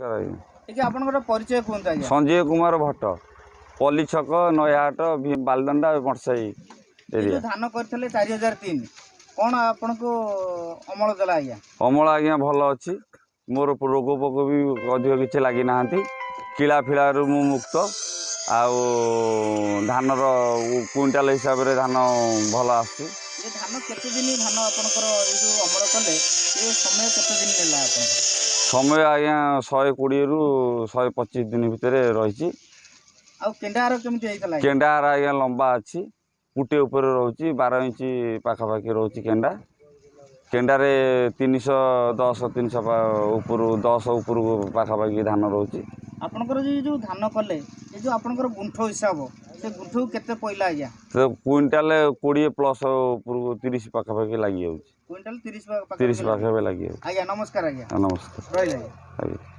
परिचय कहते संजय कुमार भट्ट पल्ली छक नयाहाट बालदंडा मरसाई धान करते 4003 कौन आपन को अमल देला आज्ञा अमल आज्ञा भल अच्छी मोर रोग पोक भी अधिक किसी लगी ना किला फिला मु मुक्त आउ धानर क्विंटाल हिसाब से धान भल आस धान केते दिन धान आपनकर जो अमल कले ये समय केते दिन नेला आपन समय आज्ञा 120 रु 125 दिन भितर रही केंडार केमती हेतला केंडार आज्ञा लंबा अच्छी पुटे ऊपर रोची 12 इंच पाखापाखि रोची केंडा केंडारे 310 300 ऊपर 10 ऊपर पाखापाखि धान रोची आपनकर जो धान कले ये जो आपनकर गुंठ हिसाब से गुंठ केते पइला आज्ञा तो क्विंटाल 20 प्लस ऊपर 30 पाखापाखि लगी जाउची क्विंटाल 30 पाखापाखि लगी आज्ञा नमस्कार आज्ञा नमस्कार रहिला।